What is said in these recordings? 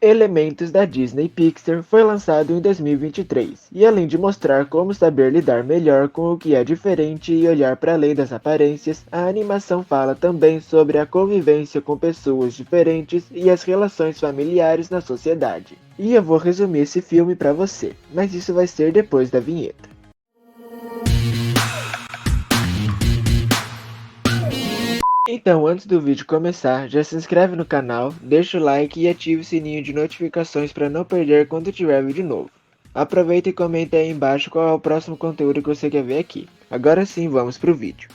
Elementos da Disney Pixar foi lançado em 2023, e além de mostrar como saber lidar melhor com o que é diferente e olhar para além das aparências, a animação fala também sobre a convivência com pessoas diferentes e as relações familiares na sociedade. E eu vou resumir esse filme para você, mas isso vai ser depois da vinheta. Então, antes do vídeo começar, já se inscreve no canal, deixa o like e ative o sininho de notificações para não perder quando tiver vídeo novo. Aproveita e comenta aí embaixo qual é o próximo conteúdo que você quer ver aqui. Agora sim, vamos pro vídeo.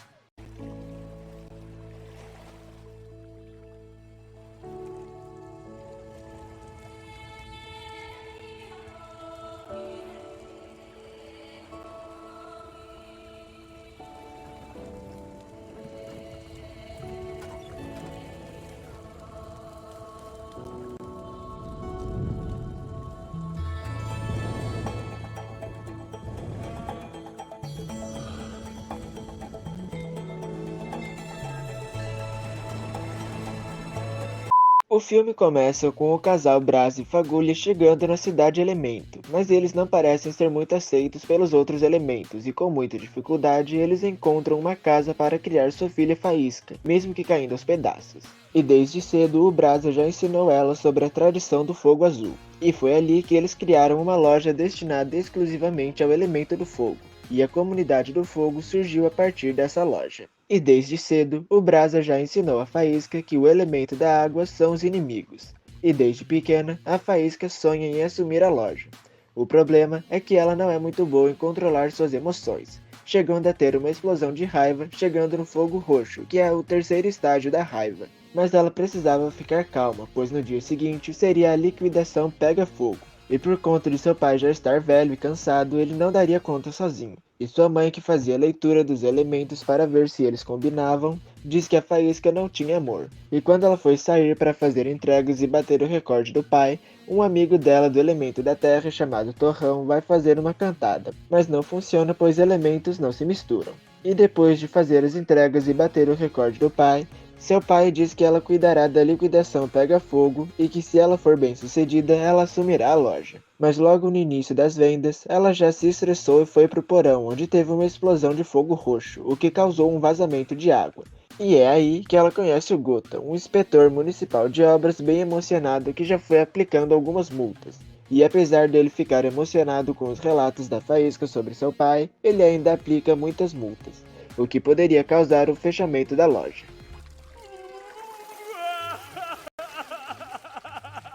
O filme começa com o casal Braz e Fagulha chegando na cidade Elemento, mas eles não parecem ser muito aceitos pelos outros elementos e com muita dificuldade eles encontram uma casa para criar sua filha Faísca, mesmo que caindo aos pedaços. E desde cedo o Brasa já ensinou ela sobre a tradição do fogo azul, e foi ali que eles criaram uma loja destinada exclusivamente ao elemento do fogo, e a comunidade do fogo surgiu a partir dessa loja. E desde cedo, o Brasa já ensinou a Faísca que o elemento da água são os inimigos. E desde pequena, a Faísca sonha em assumir a loja. O problema é que ela não é muito boa em controlar suas emoções, chegando a ter uma explosão de raiva, chegando no fogo roxo, que é o terceiro estágio da raiva. Mas ela precisava ficar calma, pois no dia seguinte seria a liquidação Pega Fogo. E por conta de seu pai já estar velho e cansado, ele não daria conta sozinho. E sua mãe, que fazia a leitura dos elementos para ver se eles combinavam, diz que a Faísca não tinha amor. E quando ela foi sair para fazer entregas e bater o recorde do pai, um amigo dela do elemento da terra, chamado Torrão, vai fazer uma cantada. Mas não funciona, pois elementos não se misturam. E depois de fazer as entregas e bater o recorde do pai, seu pai diz que ela cuidará da liquidação Pega Fogo e que se ela for bem sucedida, ela assumirá a loja. Mas logo no início das vendas, ela já se estressou e foi pro porão, onde teve uma explosão de fogo roxo, o que causou um vazamento de água. E é aí que ela conhece o Gota, um inspetor municipal de obras bem emocionado que já foi aplicando algumas multas. E apesar dele ficar emocionado com os relatos da Faísca sobre seu pai, ele ainda aplica muitas multas, o que poderia causar o fechamento da loja.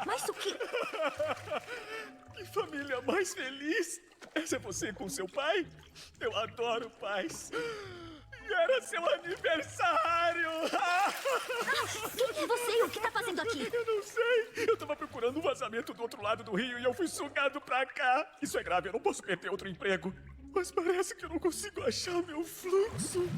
Mas o que? Que família mais feliz! Essa é você com seu pai? Eu adoro pais. E era seu aniversário! Quem é você e o que tá fazendo aqui? Eu não sei. Eu tava procurando um vazamento do outro lado do rio e eu fui sugado pra cá. Isso é grave, eu não posso perder outro emprego. Mas parece que eu não consigo achar meu fluxo.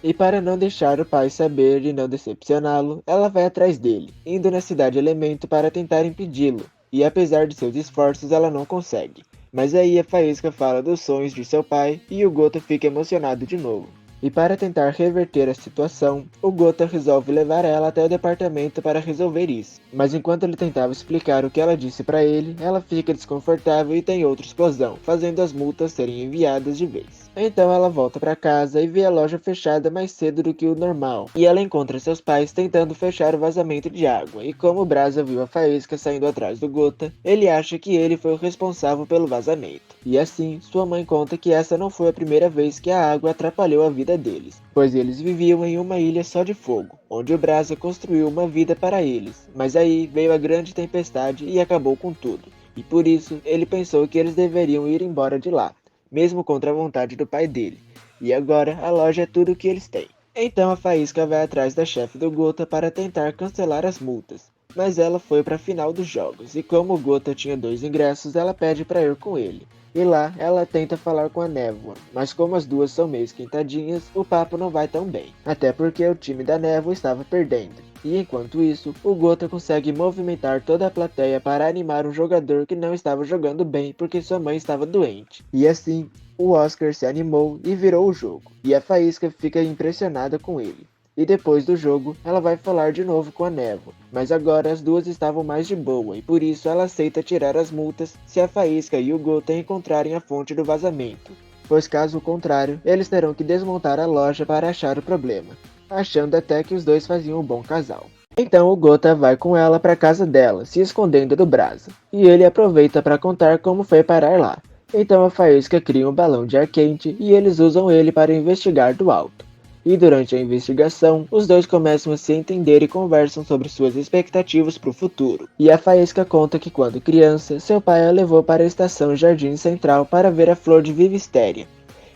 E para não deixar o pai saber e não decepcioná-lo, ela vai atrás dele, indo na cidade Elemento para tentar impedi-lo. E apesar de seus esforços, ela não consegue. Mas aí a Faísca fala dos sonhos de seu pai e o Gota fica emocionado de novo. E para tentar reverter a situação, o Gota resolve levar ela até o departamento para resolver isso. Mas enquanto ele tentava explicar o que ela disse para ele, ela fica desconfortável e tem outra explosão, fazendo as multas serem enviadas de vez. Então ela volta para casa e vê a loja fechada mais cedo do que o normal. E ela encontra seus pais tentando fechar o vazamento de água. E como o Brasa viu a Faísca saindo atrás do Gota, ele acha que ele foi o responsável pelo vazamento. E assim, sua mãe conta que essa não foi a primeira vez que a água atrapalhou a vida deles, pois eles viviam em uma ilha só de fogo, onde o Brasa construiu uma vida para eles. Mas aí veio a grande tempestade e acabou com tudo. E por isso, ele pensou que eles deveriam ir embora de lá, mesmo contra a vontade do pai dele. E agora, a loja é tudo o que eles têm. Então a Faísca vai atrás da chefe do Gota para tentar cancelar as multas. Mas ela foi para a final dos jogos, e como o Gota tinha 2 ingressos, ela pede para ir com ele. E lá, ela tenta falar com a Névoa, mas como as duas são meio esquentadinhas, o papo não vai tão bem. Até porque o time da Névoa estava perdendo. E enquanto isso, o Gota consegue movimentar toda a plateia para animar um jogador que não estava jogando bem porque sua mãe estava doente. E assim, o Oscar se animou e virou o jogo. E a Faísca fica impressionada com ele. E depois do jogo, ela vai falar de novo com a Névoa, mas agora as duas estavam mais de boa e por isso ela aceita tirar as multas se a Faísca e o Gota encontrarem a fonte do vazamento, pois caso contrário, eles terão que desmontar a loja para achar o problema, achando até que os dois faziam um bom casal. Então o Gota vai com ela para casa dela, se escondendo do Brasa, e ele aproveita para contar como foi parar lá. Então a Faísca cria um balão de ar quente e eles usam ele para investigar do alto. E durante a investigação, os dois começam a se entender e conversam sobre suas expectativas para o futuro. E a Faísca conta que quando criança, seu pai a levou para a estação Jardim Central para ver a flor de Vivistéria,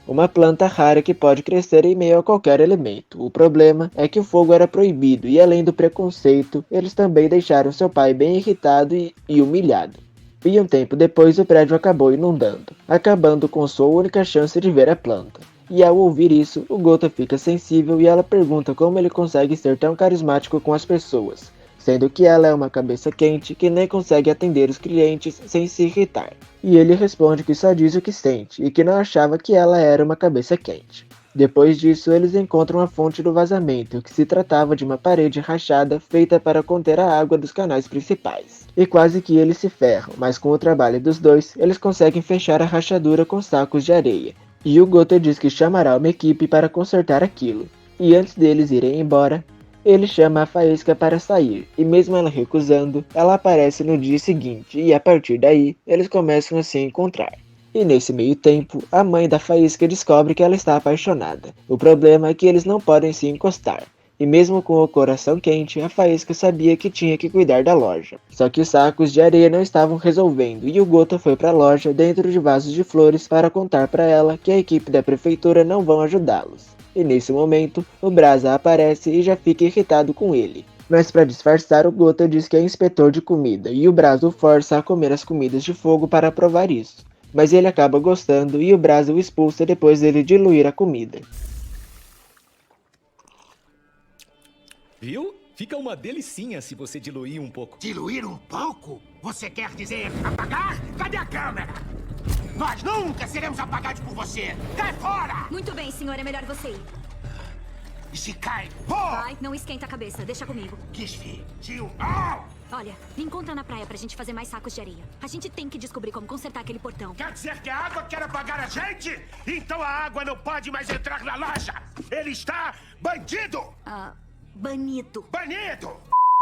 uma planta rara que pode crescer em meio a qualquer elemento. O problema é que o fogo era proibido e além do preconceito, eles também deixaram seu pai bem irritado e humilhado. E um tempo depois o prédio acabou inundando, acabando com sua única chance de ver a planta. E ao ouvir isso, o Gota fica sensível e ela pergunta como ele consegue ser tão carismático com as pessoas, sendo que ela é uma cabeça quente que nem consegue atender os clientes sem se irritar. E ele responde que só diz o que sente e que não achava que ela era uma cabeça quente. Depois disso, eles encontram a fonte do vazamento, que se tratava de uma parede rachada feita para conter a água dos canais principais. E quase que eles se ferram, mas com o trabalho dos dois, eles conseguem fechar a rachadura com sacos de areia. E o Gota diz que chamará uma equipe para consertar aquilo. E antes deles irem embora, ele chama a Faísca para sair, e mesmo ela recusando, ela aparece no dia seguinte, e a partir daí, eles começam a se encontrar. E nesse meio tempo, a mãe da Faísca descobre que ela está apaixonada. O problema é que eles não podem se encostar. E mesmo com o coração quente, a Faísca sabia que tinha que cuidar da loja. Só que os sacos de areia não estavam resolvendo e o Gota foi para a loja dentro de vasos de flores para contar para ela que a equipe da prefeitura não vão ajudá-los. E nesse momento, o Brasa aparece e já fica irritado com ele. Mas para disfarçar, o Gota diz que é inspetor de comida e o Brasa o força a comer as comidas de fogo para provar isso. Mas ele acaba gostando e o Brasa o expulsa depois dele diluir a comida. Viu? Fica uma delicinha se você diluir um pouco. Diluir um pouco? Você quer dizer apagar? Cadê a câmera? Nós nunca seremos apagados por você! Cai fora! Muito bem, senhor, é melhor você ir. E se cai, vou! Vai, não esquenta a cabeça, deixa comigo. Kisfi, tio, oh! Olha, me encontra na praia pra gente fazer mais sacos de areia. A gente tem que descobrir como consertar aquele portão. Quer dizer que a água quer apagar a gente? Então a água não pode mais entrar na loja! Ele está bandido! Banido. Banido!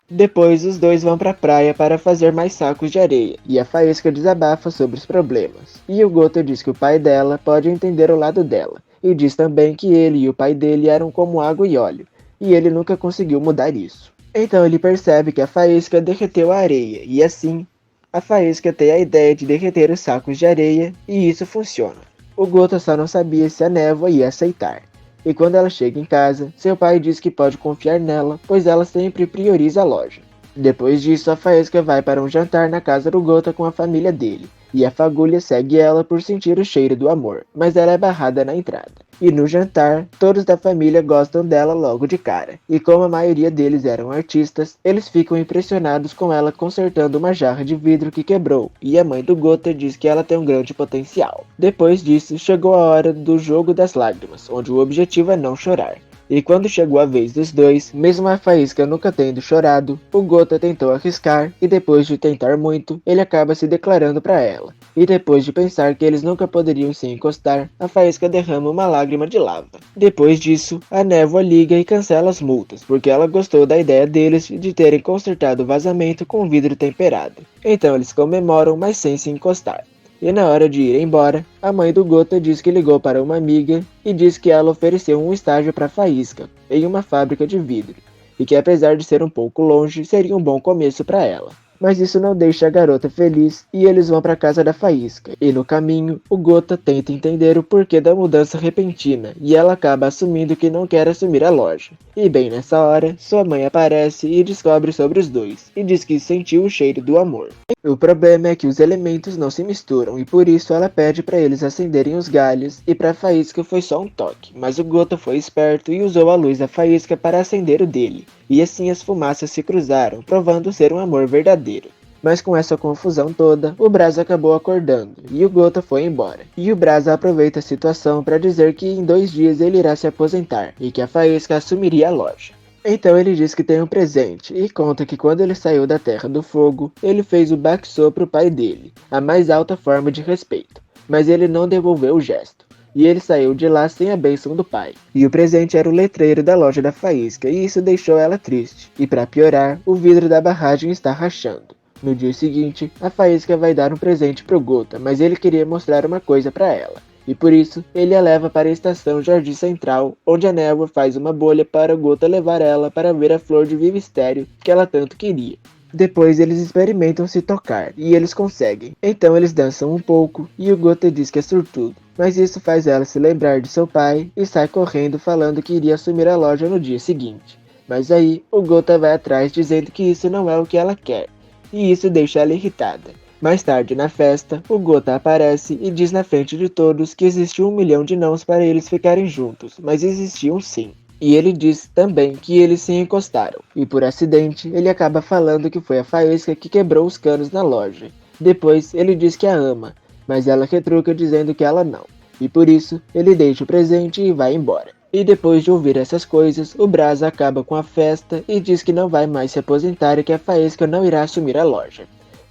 Depois os dois vão pra praia para fazer mais sacos de areia, e a Faísca desabafa sobre os problemas. E o Gota diz que o pai dela pode entender o lado dela, e diz também que ele e o pai dele eram como água e óleo, e ele nunca conseguiu mudar isso. Então ele percebe que a Faísca derreteu a areia, e assim, a Faísca tem a ideia de derreter os sacos de areia, e isso funciona. O Gota só não sabia se a Névoa ia aceitar. E quando ela chega em casa, seu pai diz que pode confiar nela, pois ela sempre prioriza a loja. Depois disso, a Faísca vai para um jantar na casa do Gota com a família dele, e a Fagulha segue ela por sentir o cheiro do amor, mas ela é barrada na entrada. E no jantar, todos da família gostam dela logo de cara, e como a maioria deles eram artistas, eles ficam impressionados com ela consertando uma jarra de vidro que quebrou, e a mãe do Gota diz que ela tem um grande potencial. Depois disso, chegou a hora do jogo das lágrimas, onde o objetivo é não chorar. E quando chegou a vez dos dois, mesmo a Faísca nunca tendo chorado, o Gota tentou arriscar e depois de tentar muito, ele acaba se declarando para ela. E depois de pensar que eles nunca poderiam se encostar, a Faísca derrama uma lágrima de lava. Depois disso, a Névoa liga e cancela as multas, porque ela gostou da ideia deles de terem consertado o vazamento com vidro temperado. Então eles comemoram, mas sem se encostar. E na hora de ir embora, a mãe do Gota diz que ligou para uma amiga e diz que ela ofereceu um estágio para Faísca em uma fábrica de vidro, e que apesar de ser um pouco longe, seria um bom começo para ela. Mas isso não deixa a garota feliz e eles vão para casa da Faísca. E no caminho, o Gota tenta entender o porquê da mudança repentina e ela acaba assumindo que não quer assumir a loja. E bem nessa hora, sua mãe aparece e descobre sobre os dois e diz que sentiu o cheiro do amor. O problema é que os elementos não se misturam e por isso ela pede para eles acenderem os galhos e para Faísca foi só um toque, mas o Gota foi esperto e usou a luz da Faísca para acender o dele. E assim as fumaças se cruzaram, provando ser um amor verdadeiro. Mas com essa confusão toda, o Brasa acabou acordando, e o Gota foi embora. E o Brasa aproveita a situação para dizer que em 2 dias ele irá se aposentar, e que a Faísca assumiria a loja. Então ele diz que tem um presente, e conta que quando ele saiu da Terra do Fogo, ele fez o Baxô pro pai dele, a mais alta forma de respeito. Mas ele não devolveu o gesto, e ele saiu de lá sem a bênção do pai. E o presente era o letreiro da loja da Faísca, e isso deixou ela triste. E para piorar, o vidro da barragem está rachando. No dia seguinte, a Faísca vai dar um presente pro Gota, mas ele queria mostrar uma coisa para ela. E por isso, ele a leva para a estação Jardim Central, onde a névoa faz uma bolha para o Gota levar ela para ver a flor de Vivistério que ela tanto queria. Depois eles experimentam se tocar, e eles conseguem. Então eles dançam um pouco, e o Gota diz que é sortudo. Mas isso faz ela se lembrar de seu pai, e sai correndo falando que iria assumir a loja no dia seguinte. Mas aí, o Gota vai atrás dizendo que isso não é o que ela quer. E isso deixa ela irritada. Mais tarde na festa, o Gota aparece e diz na frente de todos que existiu 1 milhão de nãos para eles ficarem juntos, mas existiam sim. E ele diz também que eles se encostaram, e por acidente ele acaba falando que foi a Faísca que quebrou os canos na loja. Depois ele diz que a ama, mas ela retruca dizendo que ela não, e por isso ele deixa o presente e vai embora. E depois de ouvir essas coisas, o Brasa acaba com a festa e diz que não vai mais se aposentar e que a Faísca não irá assumir a loja.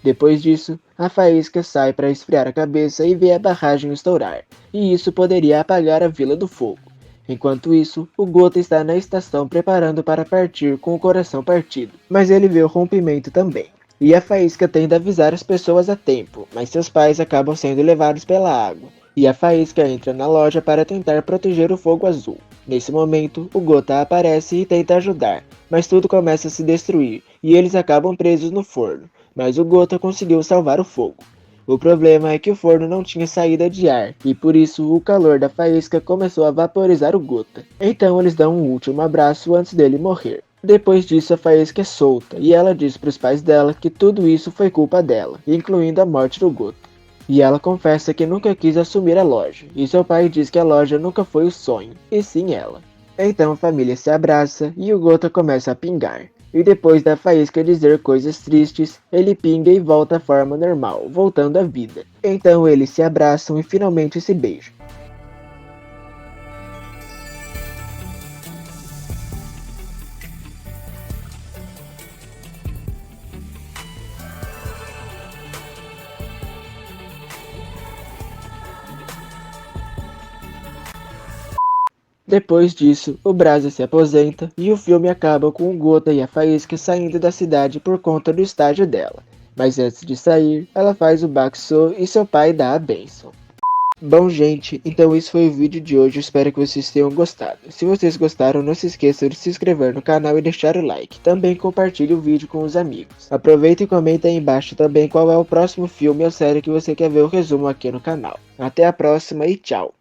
Depois disso, a Faísca sai para esfriar a cabeça e vê a barragem estourar, e isso poderia apagar a Vila do Fogo. Enquanto isso, o Gota está na estação preparando para partir com o coração partido, mas ele vê o rompimento também. E a Faísca tenta avisar as pessoas a tempo, mas seus pais acabam sendo levados pela água, e a Faísca entra na loja para tentar proteger o fogo azul. Nesse momento, o Gota aparece e tenta ajudar, mas tudo começa a se destruir, e eles acabam presos no forno, mas o Gota conseguiu salvar o fogo. O problema é que o forno não tinha saída de ar, e por isso o calor da Faísca começou a vaporizar o Gota. Então eles dão um último abraço antes dele morrer. Depois disso a Faísca é solta, e ela diz para os pais dela que tudo isso foi culpa dela, incluindo a morte do Gota. E ela confessa que nunca quis assumir a loja, e seu pai diz que a loja nunca foi o sonho, e sim ela. Então a família se abraça e o Gota começa a pingar. E depois da Faísca dizer coisas tristes, ele pinga e volta à forma normal, voltando à vida. Então eles se abraçam e finalmente se beijam. Depois disso, o Brasa se aposenta e o filme acaba com o Gota e a Faísca saindo da cidade por conta do estágio dela. Mas antes de sair, ela faz o Baxô e seu pai dá a bênção. Bom gente, então esse foi o vídeo de hoje, espero que vocês tenham gostado. Se vocês gostaram, não se esqueçam de se inscrever no canal e deixar o like. Também compartilhe o vídeo com os amigos. Aproveita e comenta aí embaixo também qual é o próximo filme ou série que você quer ver o resumo aqui no canal. Até a próxima e tchau!